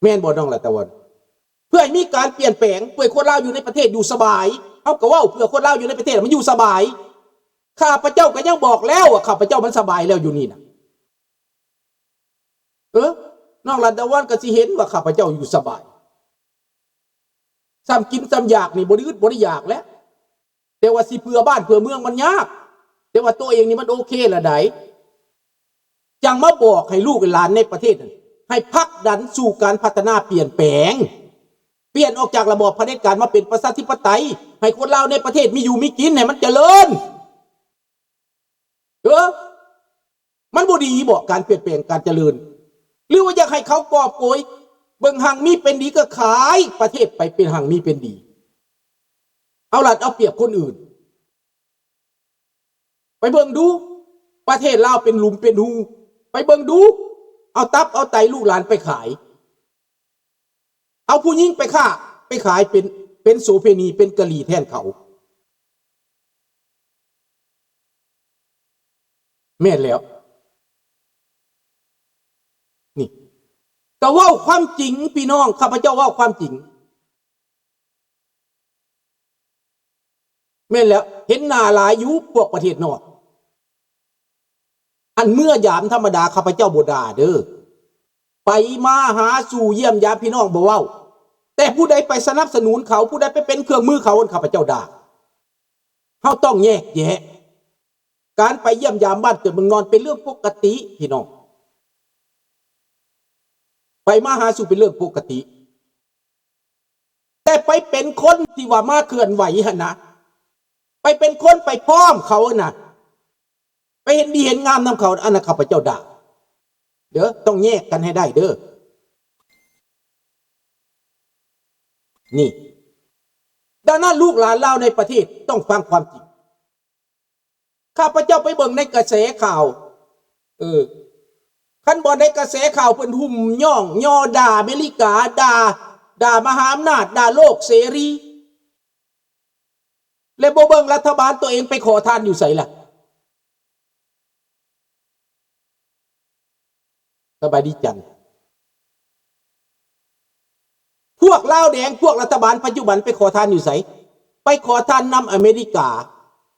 แม่นบ่น้องละตะวันเพื่อให้มีการเปลี่ยนแปลงเพื่อคนลาวอยู่ในประเทศอยู่สบายเอาก็ว่าเพื่อคนลาวอยู่ในประเทศมันอยู่สบายข้าพเจ้าก็ยังบอกแล้วว่าข้าพเจ้ามันสบายแล้วอยู่นี่นะน้องละตะวันก็สิเห็นว่าข้าพเจ้าอยู่สบายซ้ำกินซ้ำอยากนี่บ่ได้อึดบ่ได้อยากแล้วแต่ว่าสิเพื่อบ้านเพื่อเมืองมันยากแต่ว่าตัวเองนี่มันโอเคละไดจังมาบอกให้ลูกหลานในประเทศให้ผลักดันสู่การพัฒนาเปลี่ยนแปลงเปลี่ยนออกจากระบอบเผด็จการมาเป็นประชาธิปไตยให้คนลาวในประเทศมีอยู่มีกินให้มันเจริญมันบ่ดีบ่การเปลี่ยนแปลงการเจริญหรือว่าอยากให้เขากอบโกยเบิ่งหังมีเป็นดีก็ขายประเทศไปเป็นหังมีเป็นดีเอาลัดเอาเปรียบคนอื่นไปเบิ่งดูประเทศลาวเป็นหลุมเป็นหูไปเบิ่งดูเอาตับเอาไตลูกหลานไปขายเอาผู้หญิงไปฆ่าไปขายเป็นโสเภณีเป็นกะหรี่แทนเขาแม่นแล้วนี่ก็ว่าความจริงพี่น้องข้าพเจ้าว่าความจริงแม่นแล้วเห็นหน้าหลายอยู่พวกประเทศนอกอันเมื่อยามธรรมดาข้าพเจ้าบ่ด่าเด้อไปมาหาสู่เยี่ยมยามพี่น้องบ่เว้าแต่ผู้ใดไปสนับสนุนเขาผู้ใดไปเป็นเครื่องมือเขาข้าพเจ้าด่าเฮาต้องแยกแยะการไปเยี่ยมยามบ้านเกิดเมืองนอนเป็นเรื่องปกติพี่น้องไปมาหาสู่เป็นเรื่องปกติแต่ไปเป็นคนที่ว่ามาเคลื่อนไหวหั่นนะไปเป็นคนไปพร้อมเขาน่ะไปเห็นดีเห็นงามนำเขาอันนั้นข้าพเจ้าด่าเด้อต้องแยกกันให้ได้เด้อนี่ดังนั้นลูกหลานเราในประเทศต้องฟังความจริงข้าพเจ้าไปเบิ่งในกระแสข่าวคันบ่ในกระแสข่าวเพิ่นหุ่มย่อด่าอเมริกาด่ามหาอำนาจด่าโลกเสรีและบ่เบิ่งรัฐบาลตัวเองไปขอทานอยู่ไสล่ะสบายดีจังพวกลาวแดงพวกรัฐบาลปัจจุบันไปขอทานอยู่ไสไปขอทานนำอเมริกา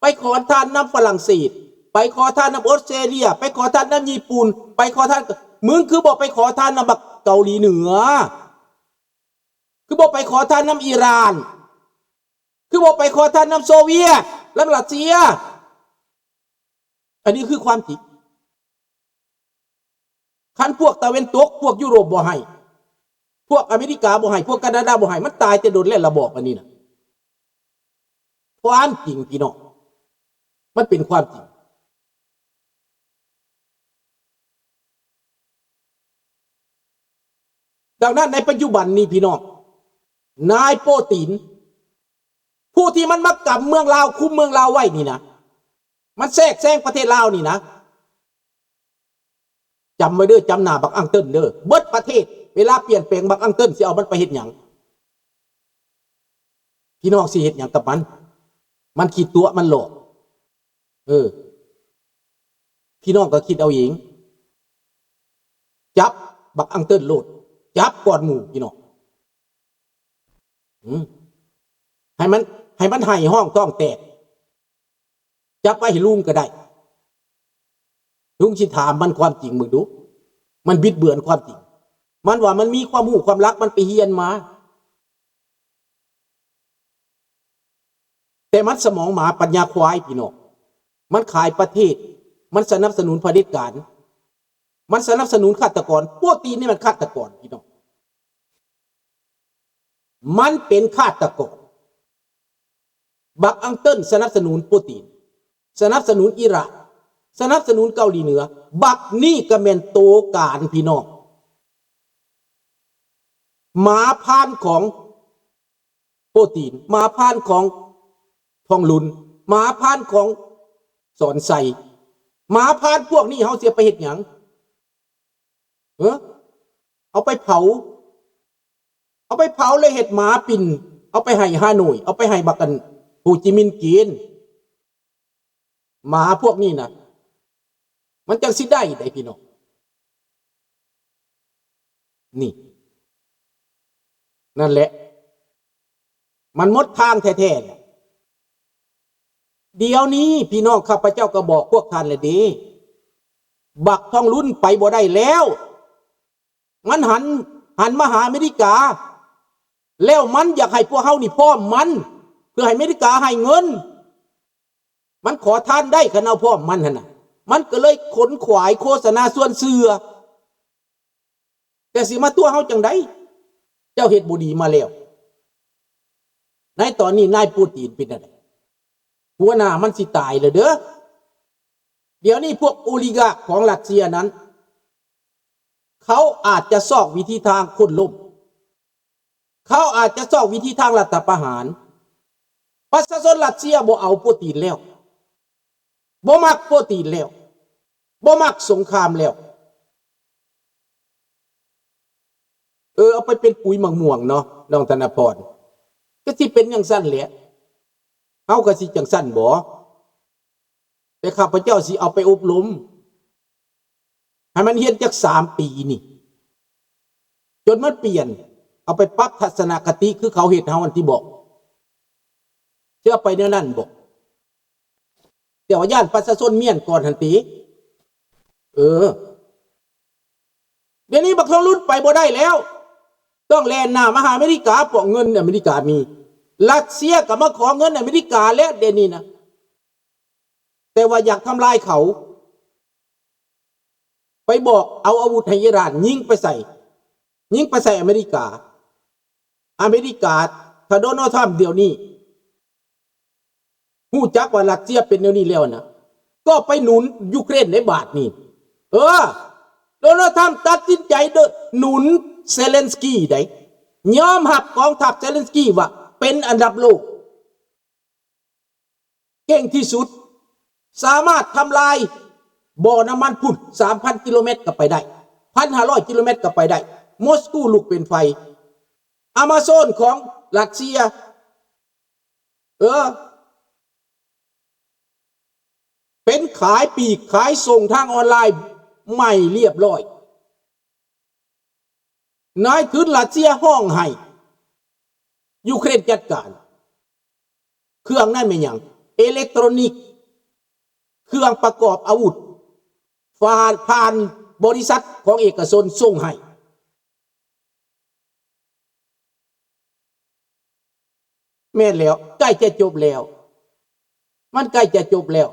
ไปขอทานนำฝรั่งเศสไปขอทานนำออสเตรเลียไปขอทานนำญี่ปุ่นไปขอทานมึงคือบอกไปขอทานนำเกาหลีเหนือคือบอกไปขอทานนำอิหร่านคือบอกไปขอทานนำโซเวียตและรัสเซียอันนี้คือความจริงคันพวกตะวันตกพวกยุโรปบ่ให้พวกอเมริกาบ่ให้พวกแคนาดาบ่ให้มันตายแต่โดนแล้วระบอกอันนี้นะความจริงพี่น้องมันเป็นความจริงดังนั้นในปัจจุบันนี้พี่น้องนายโปตินผู้ที่มันมากำเมืองลาวคุมเมืองลาวไว้นี่นะมันแทรกแซงประเทศลาวนี่นะจำไว้เด้อจำหน้าบักอังเติ้ลเด้อเบิดประเทศเวลาเปลี่ยนแปลงบักอังเติ้ลสิเอามันไปเฮ็ดหยังพี่น้องสิเฮ็ดหยังกับมันคิดตัวมันหลอกพี่น้องก็คิดเอาเองจับบักอังเติ้ลโลดจับก่อนหมู่พี่น้องให้มันให้ห้องต้องแตกจับไปให้ลุงก็ได้ลุงสิถามมันความจริงมึงดูมันบิดเบือนความจริงมันว่ามันมีความหูความรักมันไปเฮียนมาแต่มันสมองหมาปัญญาควายพี่น้องมันขายประเทศมันสนับสนุนเผด็จการมันสนับสนุนฆาตกรพวกตีนนี่มันฆาตกรพี่น้องมันเป็นฆาตกรบักอังเติ้ลสนับสนุนปูตินสนับสนุนอิหร่านสนับสนุนเกาหลีเหนือบักนี่ก็แม่นโตการพี่น้องหมาพานของโปรตีนหมาพานของทองลุนหมาพานของสอนใสหมาพานพวกนี้เฮาเสียไปเฮ็ดหยังเอาไปเผาเลยเฮ็ดหมาปิ่นเอาไปให้ฮานอยเอาไปให้บักกันโฮจิมินห์กินหมาพวกนี้นะมันจังสิได้พี่น้องนี่ นั่นแหละมันหมดทางแท้ๆเดี๋ยวนี้พี่น้องข้าพเจ้าก็บอกพวกท่านเลยดีบักทองรุ่นไปบ่ได้แล้วมันหันมาหาอเมริกาแล้วมันอยากให้พวกเฮานี่พร้อมมันเพื่อให้อเมริกาให้เงินมันขอทานได้คันเอาพร้อมมันหั่นน่ะมันก็เลยขนขวายโฆษณาส่วนเสือแต่สิมาตัวเฮาจังไดเจ้าเฮ็ดบ่ดีมาแล้วในตอนนี้นายปูตินเป็นอะไรหัวหน้ามันสิตายเลยเด้อเดี๋ยวนี้พวกโอลิกาของรัสเซียนั้นเขาอาจจะซอกวิธีทางคนล้มเขาอาจจะซอกวิธีทางรัฐประหารประชาชนรัสเซียบ่เอาปูตินแล้วบ่มักปูตินแล้วบ่มักสงครามแล้วเอาไปเป็นปุ๋ยมังม่วงเนาะน้องธนพรก็สิเป็นอย่างสั้นแหละเฮาก็สิจังสั้นบ่แต่ข้าพเจ้าสิเอาไปอบรมให้มันเรียนจัก3 ปีนี่จนมันเปลี่ยนเอาไปปรับทัศนคติคือเขาเฮ็ดเฮาอันที่บอกเชื่อไปแนวนั้นบอกแต่ว่าย่านประชาชนเมียนก่อนทันทีเดี๋ยวนี้บักทองรุ่นไปบ่ได้แล้วต้องแลนหน้ามาหาอเมริกาเพราะเงินอเมริกามีรัสเซียก็มาขอเงินอเมริกาแล้วเดี๋ยวนี้นะแต่ว่าอยากทำลายเขาไปบอกเอาอาวุธให้อิหร่านยิงไปใส่อเมริกาถ้าโดนัลด์ทรัมป์เดี๋ยวนี้ฮู้จักว่ารัสเซียเป็นเดี๋ยวนี้แล้วนะก็ไปหนุนยูเครนในบาทนี่โดนัลด์ทรัมป์ตัดสินใจหนุนเซเลนสกี้ได้ยอมรับกองทัพเซเลนสกี้ว่าเป็นอันดับโลกเก่งที่สุดสามารถทำลายบ่อน้ำมันพุ่น 3,000 กิโลเมตรก็ไปได้ 1,500 กิโลเมตรก็ไปได้มอสโกลุกเป็นไฟอามาซอนของรัสเซียเป็นขายปีกขายส่งทางออนไลน์ใหม่เรียบร้อยนายทุนรัสเซียห้องให้ยูเครนจัดการเครื่องนั่นเป็นอย่างอิเล็กทรอนิกส์เครื่องประกอบอาวุธผ่านบริษัทของเอกชนส่งให้แม่นแล้วใกล้จะจบแล้วมันใกล้จะจบแล้ว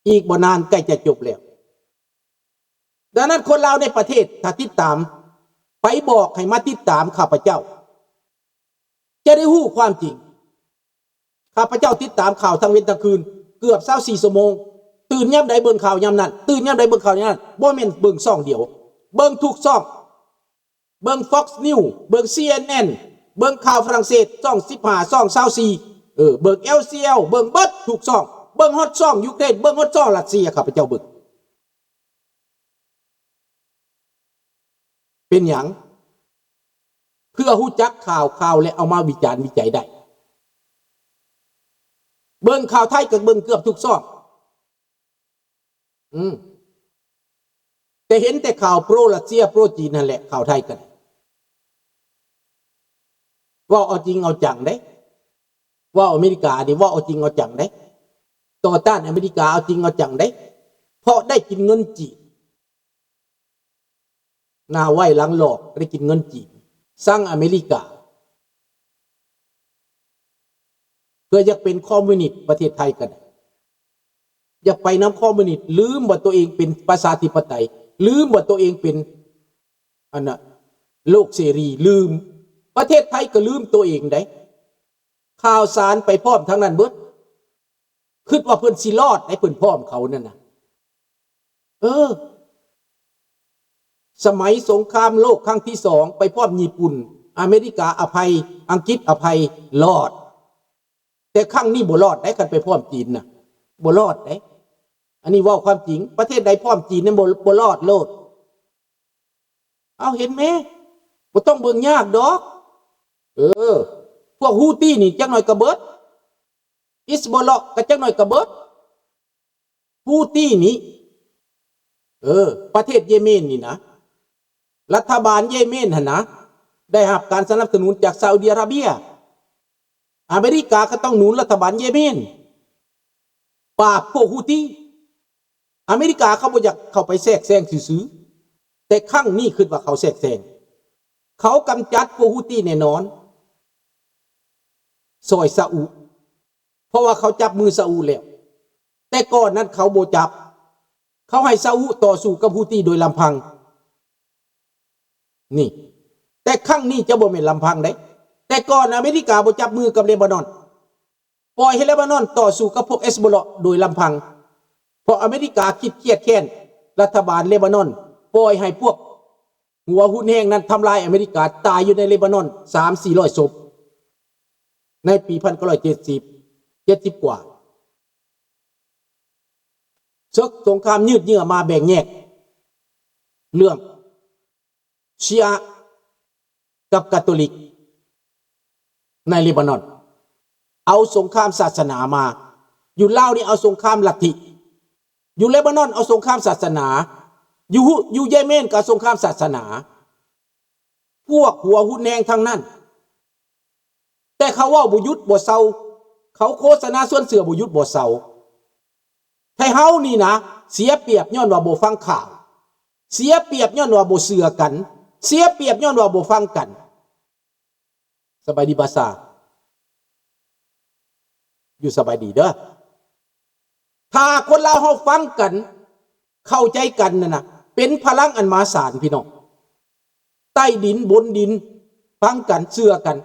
อีกบ่นานใกล้จะจบแล้วดังนั้นคนเราในประเทศถ้าติดตามไปบอกให้มาติดตามข้าพเจ้าจะได้รู้ความจริงข้าพเจ้าติดตามข่าวทั้งวันทั้งคืนเกือบ24 ชั่วโมงตื่นยามใดเบิ่งข่าวยามนั้นตื่นยามใดเบิ่งข่าวยามนั้นบ่แม่นเบิ่งช่องเดียวเบิ่งทุกช่องเบิ่ง Fox News เบิ่ง CNN เบิ่งข่าวฝรั่งเศสช่อง15ช่อง24เบิ่ง LCL เบิ่งเบิดทุกช่องเบิ่งฮอตช่องยูเครนเบิ่งฮอตช่องรัสเซียข้าพเจ้าเบิ่งเป็นหยังเพื่อฮู้จักข่าวและเอามาวิจารณ์วิจัยได้เบิ่งข่าวไทยก็เบิ่งเกือบทุกช่องแต่เห็นแต่ข่าวโปรรัสเซียโปรจีนนั่นแหละข่าวไทยกันว่าเอาจริงเอาจังได้ว่าอเมริกานี่ว่าเอาจริงเอาจังได้ต่อต้านอเมริกาเอาจริงเอาจังได้เพราะได้กินเงินจีนหน้าไหวหลังหลอกได้กินเงินจีนสร้างอเมริกาเพื่อจะเป็นคอมมิวนิสต์ประเทศไทยกันอย่าไปน้ำคอมมิวนิสต์ลืมว่าตัวเองเป็นประชาธิปไตยลืมว่าตัวเองเป็นโลกเสรีลืมประเทศไทยก็ลืมตัวเองได้ข่าวสารไปพร้อมทั้งนั้นเบิดคิดว่าเพิ่นสิรอดให้เพิ่นพร้อมเขานั่นน่ะสมัยสงครามโลกครั้งที่2ไปพร้อมญี่ปุ่นอเมริกาอภัยอังกฤษอภัยรอดแต่ครั้งนี้บ่รอดได้กันไปพร้อมจีนน่ะบ่รอดได้อันนี้ว่าความจริงประเทศใดพร้อมจีนเนี่ยบ่รอดโลดเอาเห็นไหมบ่ต้องเบิ่งยากดอกพวกฮูตี้นี่จักหน่อยกระเบิดอิสบอลก็จักหน่อยกระเบิดฮูตี้นี่ประเทศเยเมนนี่นะรัฐบาลเยเมนหั่นนะ ได้รับการสนับสนุนจากซาอุดิอาระเบียอเมริกาก็ต้องหนุนรัฐบาลเยเมนปราบพวกฮูตีอเมริกาเขาบ่อยากเข้าไปแทรกแซงซื่อๆแต่ครั้งนี้คิดว่าเขาแทรกแซงเขากำจัดพวกฮูตีแน่นอนซอยซาอุเพราะว่าเขาจับมือซาอุแล้วแต่ก่อนนั้นเขาบ่จับเขาให้ซาอุต่อสู้กับฮูตีโดยลำพังนี่แต่ครั้งนี้จะบ่แม่นลำพังได้แต่ก่อนอเมริกาบ่จับมือกับเลบานอนปล่อยให้เลบานอนต่อสู้กับพวกเฮซบอลเลาะห์โดยลำพังเพราะอเมริกาคิดเครียดแค้นรัฐบาลเลบานอนปล่อยให้พวกหัวหุ่นแห้งนั้นทำลายอเมริกาตายอยู่ในเลบานอน 3-400 ศพในปี 1970 กว่าศึกสงครามยืดเยื้อมาแบ่งแยกเรื่องชีอะห์กับคาทอลิกในเลบานอนเอาสงครามศาสนามาอยู่ลาวนี่เอาสงครามลัทธิอยู่เลบานอนเอาสงครามศาสนาอยู่เยเมนก็สงครามศาสนาพวกหัวหุ่นแดงทั้งนั้นแต่เขาว่าบ่หยุดบ่เซาเขาโฆษณาส่วนเสือบ่หยุดบ่เซาให้เฮานี่นะเสียเปรียบย้อนว่าบ่ฟังข่าวเสียเปรียบย้อนว่าบ่เชื่อกันเสียเปรียบย้อนว่าบ่ฟังกันสบายดีภาษาอยู่สบายดีเด้อถ้าคนเราเฮาฟังกันเข้าใจกันนะเป็นพลังอันมหาศาลพี่น้องใต้ดินบนดินฟังกันเชื่อกัน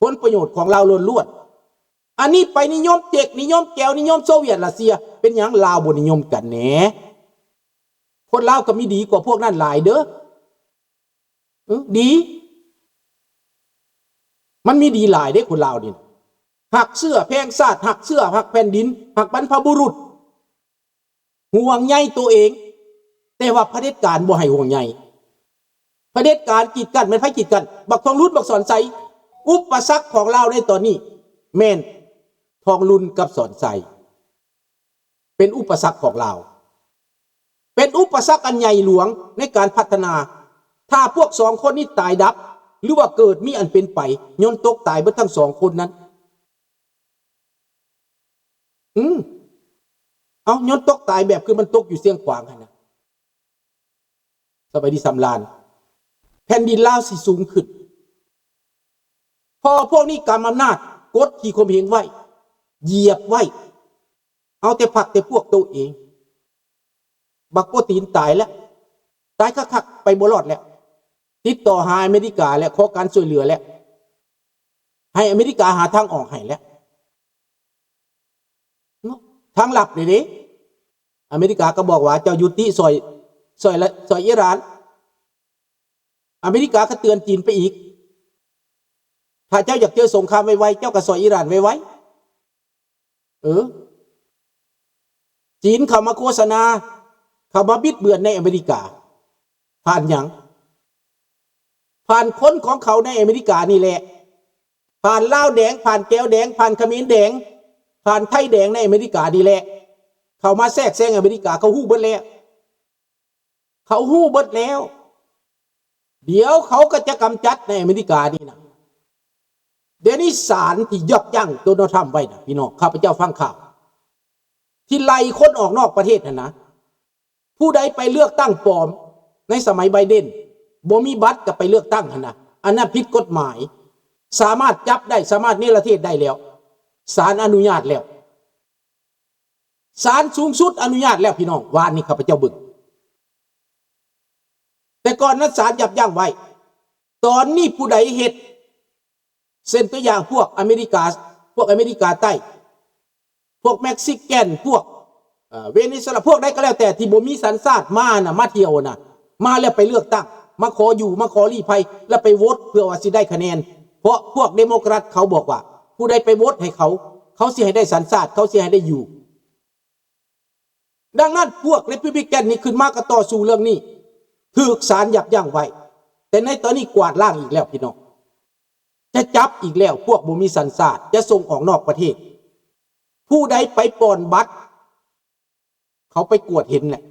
ผลประโยชน์ของเราล้วนๆอันนี้ไปนิยมเจกนิยมแก้วนิยมโซเวียตรัสเซียเป็นหยังลาวบ่นิยมกันแหนคนลาวก็มีดีกว่าพวกนั้นหลายเด้อดีมันมีดีหลายเด้คนลาวนี่หักเสื้อแพงชาติหักเสื้อหักแผ่นดินหักบรรพบุรุษห่วงใยตัวเองแต่ว่าเผด็จการบ่ให้ห่วงใยเผด็จการกีดกันมันไผกีดกันบักทองรุ่นบักสอนใสอุปสรรคของเราในตอนนี้แม่นทองรุ่นกับสอนใสเป็นอุปสรรคของเราเป็นอุปสรรคอันใหญ่หลวงในการพัฒนาถ้าพวกสองคนนี้ตายดับหรือว่าเกิดมีอันเป็นไปย้อนตกตายเบิดทั้งสองคนนั้นเอาย้อนตกตายแบบคือมันตกอยู่เสียงขวางนะสบายดีสำราญแผ่นดินลาวสิสูงขึ้นพอพวกนี้กำอำนาจกดขี่ข่มเหงไว้เหยียบไว้เอาแต่ผักแต่พวกตัวเองบักโปรตีนตายแล้วตายคักๆไปบ่รอดแล้วติดต่อหาอเมริกาและขอการช่วยเหลือแล้วให้อเมริกาหาทางออกให้แล้วทางลับนี่อเมริกาก็บอกว่าเจ้ายุติซอยอิหร่านอเมริกาก็เตือนจีนไปอีกถ้าเจ้าอยากเจอสงครามไวๆเจ้าก็ซอยอิหร่านไวๆจีนเข้ามาโฆษณาเข้ามาบิดเบือนในอเมริกาผ่านหยังผ่านคนของเขาในอเมริกานี่แหละผ่านลาวแดงผ่านแก้วแดงผ่านเขมรแดงผ่านไทยแดงในอเมริกานี่แหละเขามาแทรกแซงอเมริกาเขาฮู้เบิดแล้วเขาฮู้เบิดแล้วเดี๋ยวเขาก็จะกำจัดในอเมริกานี่นะเดี๋ยวนี้ศาลที่ยับยั้งโดนัลด์ทรัมป์ไว้นะพี่น้องข้าพเจ้าฟังข่าวที่ไล่คนออกนอกประเทศนะผู้ใดไปเลือกตั้งปลอมในสมัยไบเดนบ่มีบัตรกับไปเลือกตั้งนะอันนั้นผิดกฎหมายสามารถจับได้สามารถเนรเทศได้แล้วศาลอนุญาตแล้วศาลสูงสุดอนุญาตแล้วพี่น้องวานนี้ข้าพเจ้าบึกแต่ก่อนนั้นศาลยับยั้งไว้ตอนนี้ผู้ใดเฮ็ดเส้นตัวอย่างพวกอเมริกาใต้พวกเม็กซิกันพวกเวเนซุเอลาพวกใดก็แล้วแต่ที่บ่มีสัญชาติมาเที่ยวมาแล้วไปเลือกตั้งมาขออยู่มาขอลี้ภัยแล้วไปโหวตเพื่อว่าสิได้คะแนนเพราะพวกเดโมแครตเขาบอกว่าผู้ใดไปโหวตให้เขาสิให้ได้สัญชาติเขาสิให้ได้อยู่ดังนั้นพวกเรพับลิกันนี่ขึ้นมาก็ต่อสู้เรื่องนี้ถูกศาลยับยั้งไว้แต่ในตอนนี้กวาดล้างอีกแล้วพี่น้องจะจับอีกแล้วพวกบ่มีสัญชาติจะส่งออกนอกประเทศผู้ใดไปปล้นบัตรเขาไปกวดเห็นแหละ